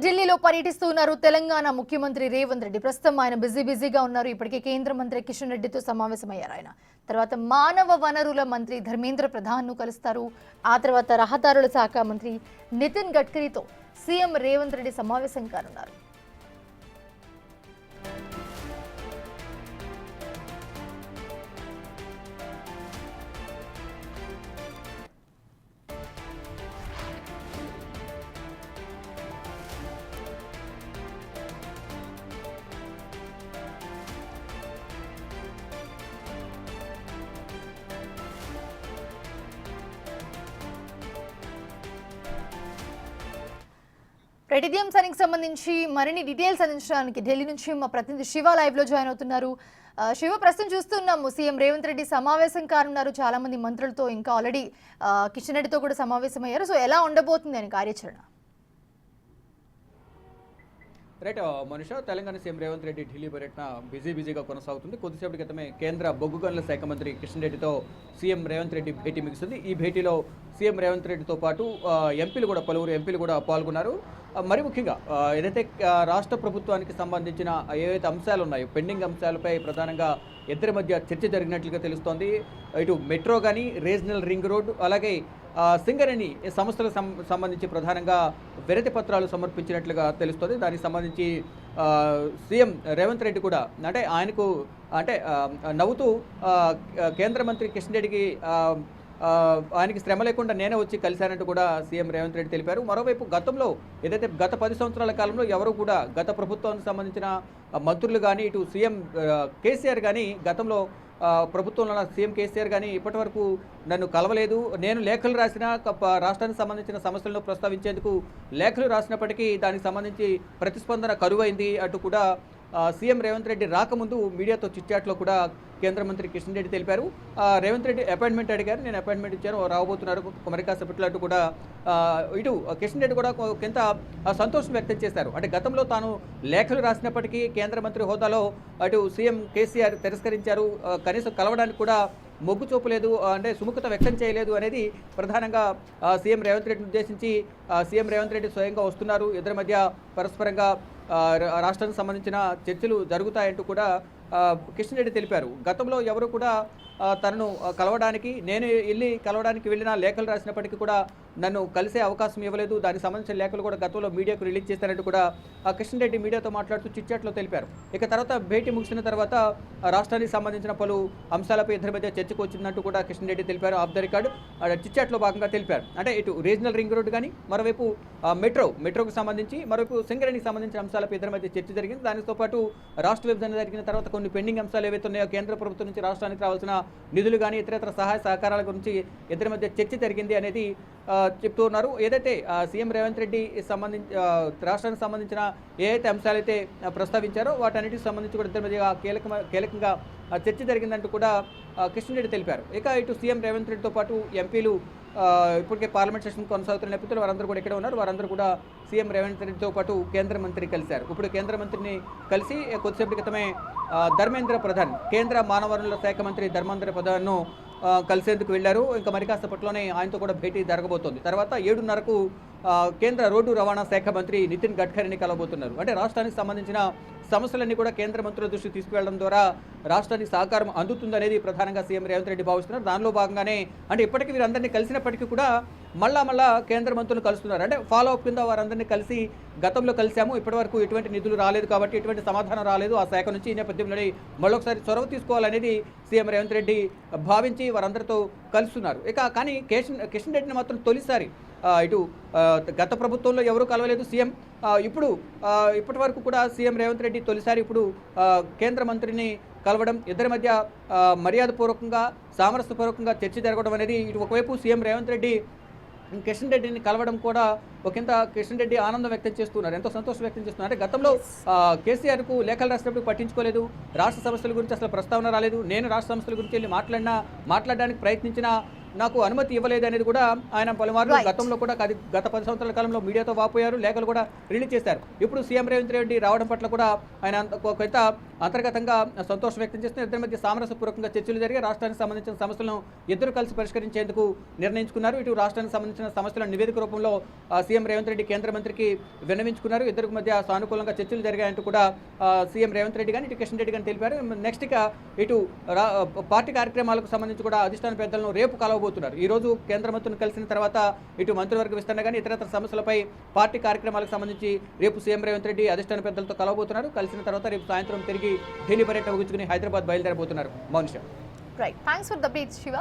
ఢిల్లీలో పర్యటిస్తున్నారు తెలంగాణ ముఖ్యమంత్రి రేవంత్ రెడ్డి. ప్రస్తుతం ఆయన బిజీగా ఉన్నారు. ఇప్పటికే కేంద్ర మంత్రి కిషన్ రెడ్డితో సమావేశమయ్యారు. ఆయన తర్వాత మానవ వనరుల మంత్రి ధర్మేంద్ర ప్రధాన్ ను కలుస్తారు. ఆ తర్వాత రహదారుల శాఖ మంత్రి నితిన్ గడ్కరీతో సీఎం రేవంత్ రెడ్డి సమావేశం కానున్నారు. ఇదే అంశానికి సంబంధించి మరిన్ని డీటెయిల్స్ అందించడానికి ఢిల్లీ నుంచి మా ప్రతినిధి శివ లైవ్ లో జాయిన్ అవుతున్నారు. శివ, ప్రస్తుతం చూస్తున్నాము సీఎం రేవంత్ రెడ్డి సమావేశం కానున్నారు. చాలా మంది మంత్రులతో ఇంకా ఆల్రెడీ కిషన్ రెడ్డితో కూడా సమావేశం అయ్యారు. సో ఎలా ఉండబోతుంది అని కార్యాచరణ? రైట్ మనుష, తెలంగాణ సీఎం రేవంత్ రెడ్డి ఢిల్లీ పర్యటన బిజీగా కొనసాగుతుంది. కొద్దిసేపటి క్రితమే కేంద్ర బొగ్గు గనుల శాఖ మంత్రి కిషన్ రెడ్డితో సీఎం రేవంత్ రెడ్డి భేటీ ముగిస్తుంది. ఈ భేటీలో సీఎం రేవంత్ రెడ్డితో పాటు పలువురు ఎంపీలు కూడా పాల్గొన్నారు. మరి ముఖ్యంగా ఏదైతే రాష్ట్ర ప్రభుత్వానికి సంబంధించిన ఏవైతే అంశాలు ఉన్నాయో, పెండింగ్ అంశాలపై ప్రధానంగా ఇద్దరి మధ్య చర్చ జరిగినట్లుగా తెలుస్తోంది. ఇటు మెట్రో కానీ, రీజనల్ రింగ్ రోడ్డు, అలాగే సింగరేణి సంస్థలకు సంబంధించి ప్రధానంగా వినతి పత్రాలు సమర్పించినట్లుగా తెలుస్తుంది. దానికి సంబంధించి సీఎం రేవంత్ రెడ్డి కూడా ఆయనకు నవ్వుతూ కేంద్ర మంత్రి కిషన్ రెడ్డికి ఆయనకి శ్రమ లేకుండా నేనే వచ్చి కలిశానంటూ కూడా సీఎం రేవంత్ రెడ్డి తెలిపారు. మరోవైపు గతంలో ఏదైతే గత 10 సంవత్సరాల కాలంలో ఎవరు కూడా గత ప్రభుత్వానికి సంబంధించిన మంత్రులు కానీ, ఇటు సీఎం కేసీఆర్ కానీ, గతంలో ప్రభుత్వంలో సీఎం కేసీఆర్ కానీ ఇప్పటి వరకు నన్ను కలవలేదు. నేను లేఖలు రాసిన రాష్ట్రానికి సంబంధించిన సమస్యలను ప్రస్తావించేందుకు లేఖలు రాసినప్పటికీ దానికి సంబంధించి ప్రతిస్పందన కరువైంది అంటూ కూడా సీఎం రేవంత్ రెడ్డి రాకముందు మీడియాతో చిట్చాట్లో కూడా కేంద్ర మంత్రి కిషన్ రెడ్డి తెలిపారు. రేవంత్ రెడ్డి అపాయింట్మెంట్ అడిగారు, నేను అపాయింట్మెంట్ ఇచ్చాను, రాబోతున్నారు మరి కాసేపట్లో అంటూ కూడా ఇటు కిషన్ రెడ్డి కూడా కొంత సంతోషం వ్యక్తం చేశారు. అంటే గతంలో తాను లేఖలు రాసినప్పటికీ కేంద్ర మంత్రి హోదాలో అటు సీఎం కేసీఆర్ తిరస్కరించారు, కనీసం కలవడానికి కూడా మొగ్గు చూపలేదు, సుముఖత వ్యక్తం చేయలేదు అనేది ప్రధానంగా సీఎం రేవంత్ రెడ్డిని ఉద్దేశించి సీఎం రేవంత్ రెడ్డి స్వయంగా వస్తున్నారు, ఇద్దరి మధ్య పరస్పరంగా రాష్ట్రానికి సంబంధించిన చర్చలు జరుగుతాయంటూ కూడా కిషన్ రెడ్డి తెలిపారు. గతంలో ఎవరు కూడా తనను కలవడానికి, నేను కలవడానికి వెళ్ళిన లేఖలు రాసినప్పటికీ కూడా నన్ను కలిసే అవకాశం ఇవ్వలేదు, దానికి సంబంధించిన లేఖలు కూడా గతంలో మీడియాకు రిలీజ్ చేశారంటూ కూడా కిషన్ రెడ్డి మీడియాతో మాట్లాడుతూ చిట్చాట్లో తెలిపారు. ఇక తర్వాత భేటీ ముగిసిన తర్వాత రాష్ట్రానికి సంబంధించిన పలు అంశాలపై ఇద్దరి మధ్య చర్చకు వచ్చిందంటూ కూడా కిషన్ రెడ్డి తెలిపారు. ఆఫ్ ద రికార్డు చిట్చాట్లో భాగంగా తెలిపారు. ఇటు రీజనల్ రింగ్ రోడ్డు కానీ, మరోవైపు మెట్రోకు సంబంధించి, మరోవైపు సింగరేణికి సంబంధించిన అంశాలపై ఇద్దరి మధ్య చర్చ జరిగింది. దానితో పాటు రాష్ట్ర విభజన జరిగిన తర్వాత కొన్ని పెండింగ్ అంశాలు ఏవైతే ఉన్నాయో, కేంద్ర ప్రభుత్వం నుంచి రాష్ట్రానికి రావాల్సిన నిధులు కానీ, ఇతరత్ర సహాయ సహకారాల గురించి ఇద్దరి మధ్య చర్చ జరిగింది అనేది చెప్తూ ఉన్నారు. ఏదైతే సీఎం రేవంత్ రెడ్డి రాష్ట్రానికి సంబంధించిన ఏదైతే అంశాలైతే ప్రస్తావించారో వాటన్నిటికి సంబంధించి కూడా ఇద్దరి మధ్య కీలకంగా చర్చ జరిగిందంటూ కూడా కిషన్ రెడ్డి తెలిపారు. ఇక ఇటు సీఎం రేవంత్ రెడ్డితో పాటు ఎంపీలు ఇప్పటికే పార్లమెంట్ సెషన్ కొనసాగుతున్న నేపథ్యంలో వారందరూ కూడా ఇక్కడ ఉన్నారు. వారందరూ కూడా సీఎం రేవంత్ రెడ్డితో పాటు కేంద్ర మంత్రి కలిశారు. ఇప్పుడు కేంద్ర మంత్రిని కలిసి కొద్దిసేపటి క్రితమే ధర్మేంద్ర ప్రధాన్, కేంద్ర మానవ వనరుల శాఖ మంత్రి ధర్మేంద్ర ప్రధాన్ను కలిసేందుకు వెళ్లారు. ఇంకా మరి కాసేపట్లోనే ఆయనతో కూడా భేటీ జరగబోతోంది. తర్వాత 7:30కు కేంద్ర రోడ్డు రవాణా శాఖ మంత్రి నితిన్ గడ్కరీని కలవబోతున్నారు. రాష్ట్రానికి సంబంధించిన సమస్యలన్నీ కూడా కేంద్ర మంత్రుల దృష్టికి తీసుకువెళ్లడం ద్వారా రాష్ట్రానికి సహకారం అందుతుందనేది ప్రధానంగా సీఎం రేవంత్ రెడ్డి భావిస్తున్నారు. దానిలో భాగంగానే ఇప్పటికీ వీరందరినీ కలిసినప్పటికీ కూడా మళ్ళా కేంద్ర మంత్రులు కలుస్తున్నారు. ఫాలో అప్ కింద వారందరినీ కలిసి గతంలో కలిసాము, ఇప్పటివరకు ఎటువంటి నిధులు రాలేదు కాబట్టి ఎటువంటి సమాధానం రాలేదు ఆ శాఖ నుంచి, ఈ నేపథ్యంలో మళ్ళొకసారి చొరవ తీసుకోవాలనేది సీఎం రేవంత్ రెడ్డి భావించి వారందరితో కలుస్తున్నారు. కానీ కిషన్ రెడ్డిని మాత్రం తొలిసారి ఇటు గత ప్రభుత్వంలో ఎవరూ కలవలేదు సీఎం, ఇప్పటి వరకు కూడా సీఎం రేవంత్ రెడ్డి తొలిసారి ఇప్పుడు కేంద్ర మంత్రిని కలవడం, ఇద్దరి మధ్య మర్యాదపూర్వకంగా సామరస్యపూర్వకంగా చర్చ జరగడం అనేది ఇటు ఒకవైపు సీఎం రేవంత్ రెడ్డి కిషన్ రెడ్డిని కలవడం కూడా ఒకంత కిషన్ రెడ్డి ఆనందం వ్యక్తం చేస్తున్నారు, ఎంతో సంతోషం వ్యక్తం చేస్తున్నారు. గతంలో కేసీఆర్కు లేఖలు రాసినప్పుడు పట్టించుకోలేదు, రాష్ట్ర సమస్యల గురించి అసలు ప్రస్తావన రాలేదు, నేను రాష్ట్ర సమస్యల గురించి వెళ్ళి మాట్లాడడానికి ప్రయత్నించినా నాకు అనుమతి ఇవ్వలేదు అనేది కూడా ఆయన పలుమార్లు గతంలో కూడా గత 10 సంవత్సరాల కాలంలో మీడియాతో వాపోయారు, లేఖలు కూడా రిలీజ్ చేశారు. ఇప్పుడు సీఎం రేవంత్ రెడ్డి రావడం పట్ల కూడా ఆయన కొంత అంతర్గతంగా సంతోషం వ్యక్తం చేస్తున్నారు. ఇద్దరి మధ్య సామరస్యపూర్వకంగా చర్చలు జరిగి రాష్ట్రానికి సంబంధించిన సమస్యలను ఇద్దరు కలిసి పరిష్కరించేందుకు నిర్ణయించుకున్నారు. ఇటు రాష్ట్రానికి సంబంధించిన సమస్యల నివేదిక రూపంలో సీఎం రేవంత్ రెడ్డి కేంద్ర మంత్రికి విన్నవించుకున్నారు. ఇద్దరికి మధ్య సానుకూలంగా చర్చలు జరిగాయంటూ కూడా సీఎం రేవంత్ రెడ్డి కానీ ఇటు కిషన్ రెడ్డి కానీ తెలిపారు. నెక్స్ట్ ఇక ఇటు పార్టీ కార్యక్రమాలకు సంబంధించి కూడా అధిష్టాన పెద్దలను రేపు కలవబోతున్నారు. ఈ రోజు కేంద్ర మంత్రులను కలిసిన తర్వాత ఇటు మంత్రివర్గ విస్తరణ కానీ ఇతరత్ర సమస్యలపై పార్టీ కార్యక్రమాలకు సంబంధించి రేపు సీఎం రేవంత్ రెడ్డి అధిష్టాన పెద్దలతో కలవబోతున్నారు. కలిసిన తర్వాత రేపు సాయంత్రం తిరిగి ఢిల్లీ పర్యటన ముగించుకుని హైదరాబాద్ బయలుదేరబోతున్నారు. Mounisha. Right, thanks for the updates Shiva.